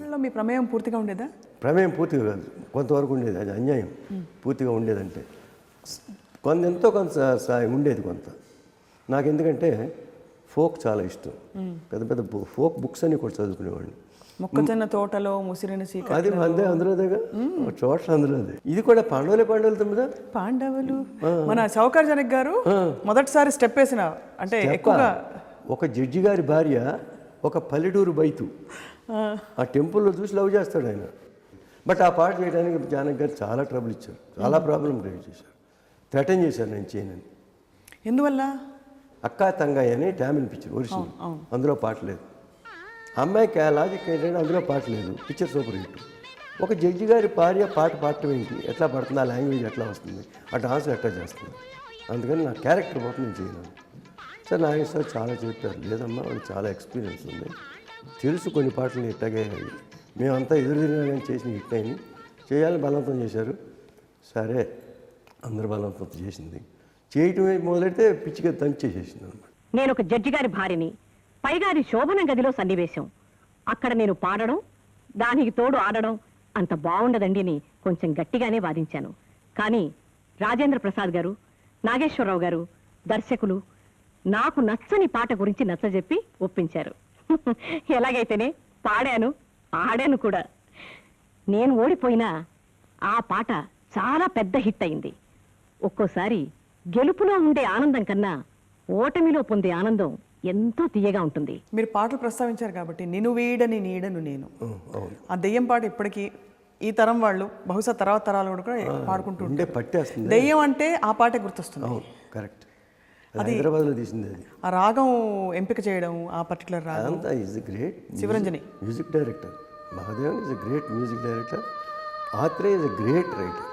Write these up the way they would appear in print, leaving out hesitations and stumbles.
పాటల్లో మీ ప్రమేయం పూర్తిగా ఉండేదా? ప్రమేయం పూర్తిగా కాదు, కొంతవరకు ఉండేది. అది అన్యాయం. పూర్తిగా ఉండేదంటే ఎంతో కొంత ఉండేది కొంత. నాకు ఎందుకంటే ఫోక్ చాలా ఇష్టం. పెద్ద పెద్ద ఫోక్ బుక్స్ అన్ని కూడా చదువుకునేవాడిని. మొక్కజొన్న తోటలో ముసిరిన సీక అది అందులోదేగా చోట్ల అందులోదే. ఇది కూడా పాండవులు తొమ్మిదా పాండవులు. మన సౌకర్ జనక్ గారు మొదటిసారి స్టెప్ వేసిన అంటే ఎక్కువగా ఒక జడ్జి గారి భార్య ఒక పల్లెటూరు బైతు ఆ టెంపుల్లో చూసి లవ్ చేస్తాడు ఆయన. బట్ ఆ పాట చేయడానికి జానక్ గారు చాలా ట్రబుల్ ఇచ్చారు, చాలా ప్రాబ్లం క్రియేట్ చేశారు, థ్రెటన్ చేశారు నేను చేయనని. ఎందువల్ల? అక్కా తంగాయి అని టామిల్ పిక్చర్ ఒరిజినల్, అందులో పాట లేదు. అమ్మాయికి లాజిక్ ఏంటంటే అందులో పాట లేదు, పిక్చర్ సూపర్ హిట్. ఒక జడ్జి గారి భార్య పాట పాడటం ఏంటి, ఎట్లా పడుతుంది, ఆ లాంగ్వేజ్ ఎట్లా వస్తుంది, ఆ డాన్స్ ఎట్లా చేస్తుంది, అందుకని నా క్యారెక్టర్ మొత్తం నేను చేయలేను. సార్ నాగేశ్వర సార్ చాలా చెప్పారు, లేదమ్మా వాళ్ళకి చాలా ఎక్స్పీరియన్స్ ఉంది, తెలుసు కొన్ని పాటలు ఇట్టగే మేమంతా ఎదురు తిరిగినా చేసిన హిట్ అయింది, చేయాలని బలవంతం చేశారు. సరే అందరూ బలవంతం చేసింది, చేయటమే మొదలెడితే పిచ్చిగా దంచేసేసింది అనమాట. నేను ఒక జడ్జి గారి భార్యని, పైగా అది శోభన గదిలో సన్నివేశం. అక్కడ నేను పాడడం, దానికి తోడు ఆడడం అంత బాగుండదండి అని కొంచెం గట్టిగానే వాదించాను. కానీ రాజేంద్ర ప్రసాద్ గారు, నాగేశ్వరరావు గారు, దర్శకులు నాకు నచ్చని పాట గురించి నచ్చజెప్పి ఒప్పించారు. ఎలాగైతేనే పాడాను, ఆడాను కూడా. నేను ఓడిపోయినా ఆ పాట చాలా పెద్ద హిట్ అయింది. ఒక్కోసారి గెలుపులో ఉండే ఆనందం కన్నా ఓటమిలో పొందే ఆనందం ఎంతో తీయగా ఉంటుంది. మీరు పాటలు ప్రస్తావించారు కాబట్టి నిన్ను వీడని నీడను నేను, ఆ దెయ్యం పాట ఇప్పటికీ ఈ తరం వాళ్ళు బహుశా తర్వాత తరాలు కూడా పాడుకుంటూ పట్టేస్తుంది. దెయ్యం అంటే ఆ పాటే గుర్తొస్తుంది. కరెక్ట్. అది హైదరాబాద్లో తీసింది. అది ఆ రాగం ఎంపిక చేయడం, ఆ పర్టికులర్ రాగం. అంతా is great Shivaranjani music director, Mahadevan is great music director, Athreya is great writer.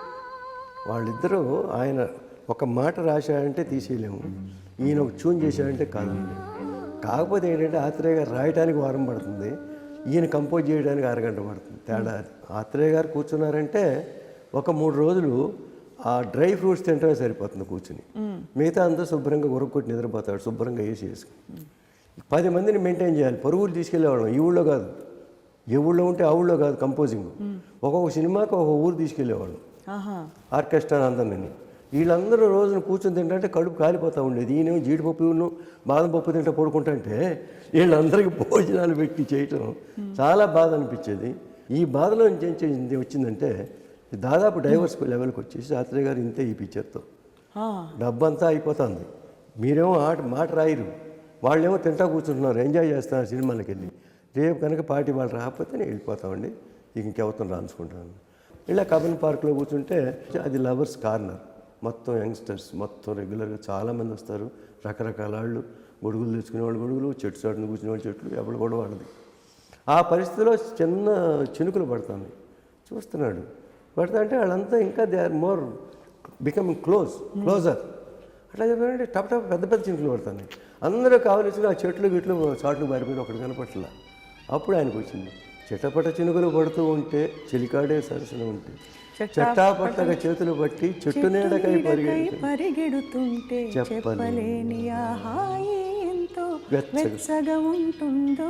వాళ్ళిద్దరూ ఆయన ఒక మాట రాశాడంటే తీసేయలేము, ఈయన ఒక ట్యూన్ చేశాడంటే కాదండి. కాకపోతే ఏంటంటే ఆత్రేయ గారు రాయడానికి వారం పడుతుంది, ఈయన కంపోజ్ చేయడానికి అరగంట పడుతుంది. తేడా ఆత్రేయ గారు కూర్చున్నారంటే ఒక 3 రోజులు ఆ డ్రై ఫ్రూట్స్ తింటమే సరిపోతుంది కూర్చుని, మిగతా అంతా శుభ్రంగా ఉరక్కొట్టి నిద్రపోతాడు, శుభ్రంగా వేసి వేసుకుని. 10 మందిని మెయింటైన్ చేయాలి, పరుగులు తీసుకెళ్ళేవాళ్ళం. ఈ ఊళ్ళో కాదు, ఏ ఊళ్ళో ఉంటే ఆ ఊళ్ళో కాదు కంపోజింగ్. ఒక్కొక్క సినిమాకి ఒక ఊరు తీసుకెళ్ళేవాళ్ళం, ఆర్కెస్ట్రా అందరినీ. వీళ్ళందరూ రోజున కూర్చొని తింటే కడుపు కాలిపోతూ ఉండేది. ఈయన జీడిపప్పును బాదం పప్పు తింటే పడుకుంటుంటే వీళ్ళందరికీ భోజనాలు పెట్టి చేయటం చాలా బాధ అనిపించేది. ఈ బాధలో నుంచి వచ్చిందంటే దాదాపు డైవర్స్ లెవెల్కి వచ్చేసి ఆత్రేయ గారు ఇంతే ఈ పిక్చర్తో డబ్బంతా అయిపోతుంది. మీరేమో మాట రాయరు, వాళ్ళేమో తింటా కూర్చుంటున్నారు, ఎంజాయ్ చేస్తున్నారు సినిమాలకు వెళ్ళి. రేపు కనుక పార్టీ వాళ్ళు రాకపోతే నేను వెళ్ళిపోతామండి, ఇంకెవరితో రాసుకుంటాను. ఇలా కబన్ పార్క్లో కూర్చుంటే అది లవర్స్ కార్నర్, మొత్తం యంగ్స్టర్స్ మొత్తం రెగ్యులర్గా చాలామంది వస్తారు, రకరకాల వాళ్ళు, గొడుగులు తెచ్చుకునేవాళ్ళు గొడుగులు, చెట్టు చాటును కూర్చునేవాళ్ళు చెట్లు, ఎవరు కూడా వాళ్ళది. ఆ పరిస్థితిలో చిన్న చినుకులు పడుతుంది, చూస్తున్నాడు. పడతా అంటే వాళ్ళంతా ఇంకా they are more becoming closer. అట్లా చెప్పారంటే టప్ టప్ పెద్ద పెద్ద చినుకులు పడుతున్నాయి. అందరూ కావలసిన ఆ చెట్లు గిట్లు చాట్లు పారిపోయిన ఒకటి కనపట్ల. అప్పుడు ఆయనకు వచ్చింది, చెట్టపట్ట చినుకులు పడుతూ ఉంటే చెలికాడే సరసన ఉంటే చెట్టాపట్టగా చేతులు పట్టి చెట్టు నీడకై పరిగెడుతుంటే చెప్పలేని ఆ హాయి ఎంతో వెచ్చగా ఉంటుందో.